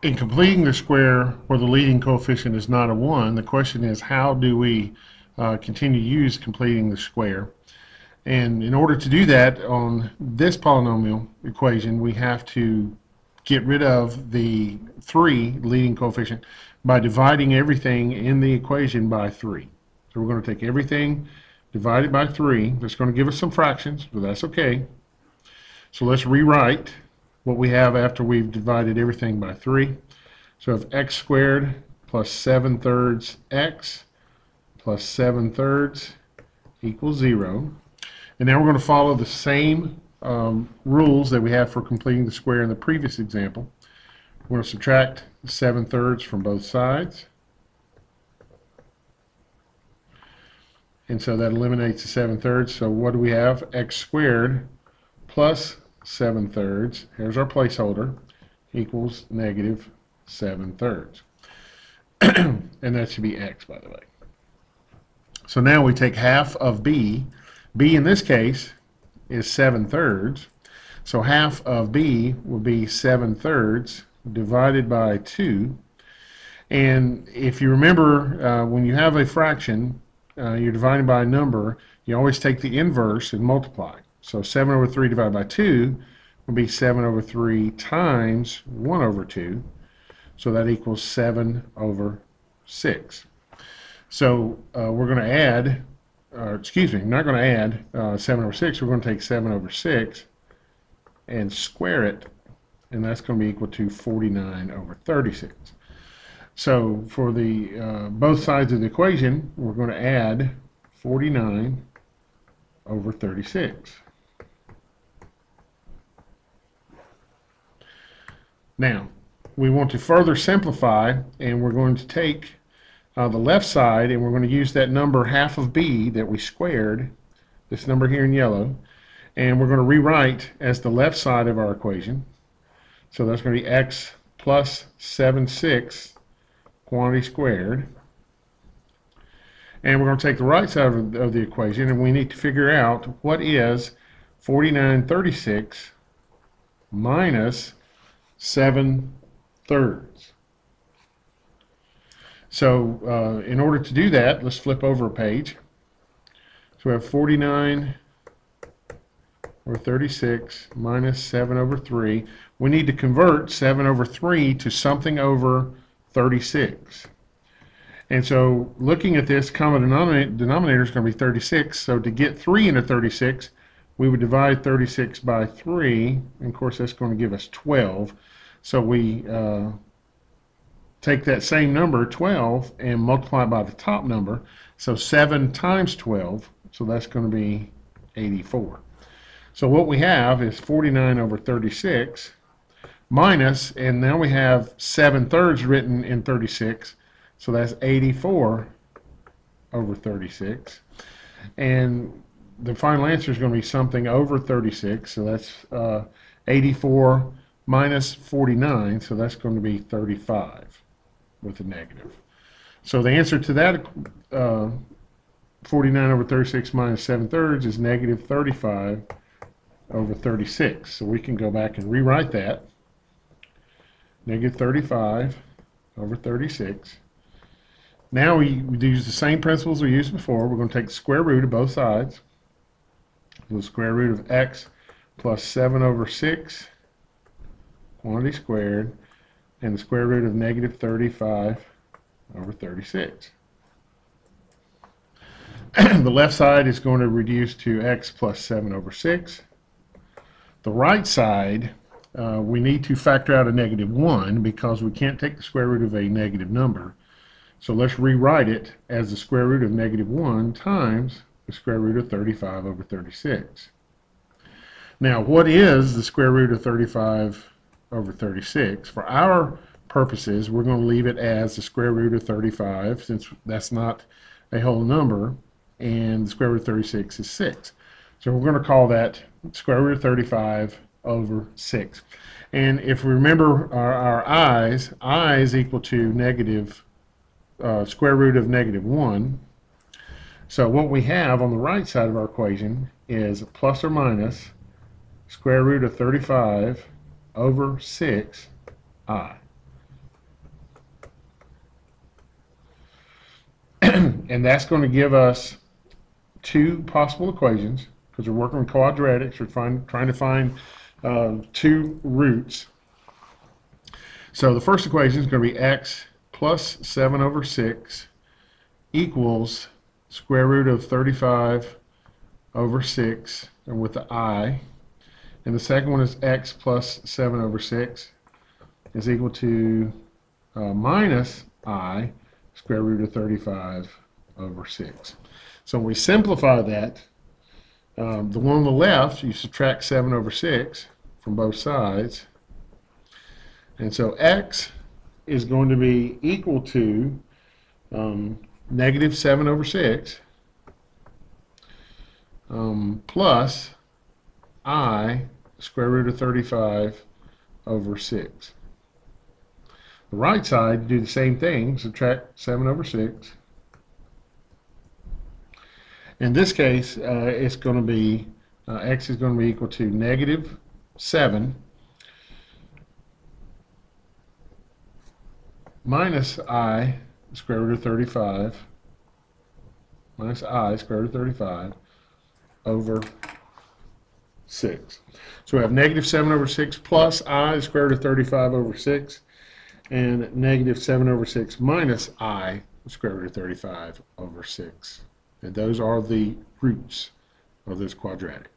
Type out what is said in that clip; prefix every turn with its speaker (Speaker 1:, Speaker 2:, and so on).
Speaker 1: In completing the square where the leading coefficient is not a 1, the question is how do we continue to use completing the square? And in order to do that on this polynomial equation, we have to get rid of the 3 leading coefficient by dividing everything in the equation by 3. So we're going to take everything divided by 3. That's going to give us some fractions, but that's okay. So let's rewrite what we have after we've divided everything by 3. So if x squared plus 7/3 x plus 7/3 equals 0. And now we're going to follow the same rules that we had for completing the square in the previous example. We're going to subtract 7/3 from both sides. And so that eliminates the 7/3. So what do we have? X squared plus 7/3, here's our placeholder, equals negative 7/3. And that should be x, by the way. So now we take half of b. B in this case is 7/3. So half of b will be 7/3 divided by 2. And if you remember, when you have a fraction, you're dividing by a number, you always take the inverse and multiply. So 7/3 divided by 2 will be 7/3 times 1/2. So that equals 7/6. So we're going to add, excuse me, not going to add 7/6. We're going to take 7/6 and square it, and that's going to be equal to 49/36. So for the both sides of the equation, we're going to add 49/36. Now, we want to further simplify, and we're going to take the left side, and we're going to use that number half of b that we squared, this number here in yellow, and we're going to rewrite as the left side of our equation. So that's going to be x plus 7/6 quantity squared. And we're going to take the right side of the equation, and we need to figure out what is 49/36 minus 7/3. So in order to do that, let's flip over a page. So we have 49/36 minus 7/3. We need to convert 7/3 to something over 36. And so looking at this, common denominator is going to be 36. So to get 3 into 36, we would divide 36 by 3. And of course, that's going to give us 12. So we take that same number, 12, and multiply it by the top number. So 7 times 12, so that's going to be 84. So what we have is 49/36 minus, and now we have 7/3 written in 36, so that's 84/36. And the final answer is going to be something over 36, so that's 84 minus 49, so that's going to be 35 with a negative. So the answer to that 49/36 minus 7/3 is negative 35/36. So we can go back and rewrite that. Negative 35/36. Now we use the same principles we used before. We're going to take the square root of both sides. The square root of x plus 7/6 quantity squared, and the square root of negative 35/36. The left side is going to reduce to x plus 7/6. The right side, we need to factor out a -1 because we can't take the square root of a negative number. So let's rewrite it as the square root of -1 times the square root of 35/36. Now, what is the square root of 35/36? For our purposes, we're going to leave it as the square root of 35, since that's not a whole number, and the square root of 36 is 6. So we're going to call that square root of 35/6. And if we remember our i's equal to negative square root of -1. So what we have on the right side of our equation is plus or minus square root of 35/6i. And that's going to give us two possible equations, because we're working with quadratics. We're trying to find two roots. So the first equation is going to be x plus 7 over 6 equals square root of 35 over 6, and with the I. And the second one is x plus 7 over 6 is equal to minus I square root of 35 over 6. So when we simplify that, the one on the left, you subtract 7 over 6 from both sides. And so x is going to be equal to negative 7 over 6 plus I square root of 35 over 6. The right side, do the same thing, subtract 7 over 6. In this case, it's going to be, x is going to be equal to negative 7 minus I square root of 35 minus I square root of 35 over 6. So we have negative 7 over 6 plus I square root of 35 over 6, and negative 7 over 6 minus I square root of 35 over 6. And those are the roots of this quadratic.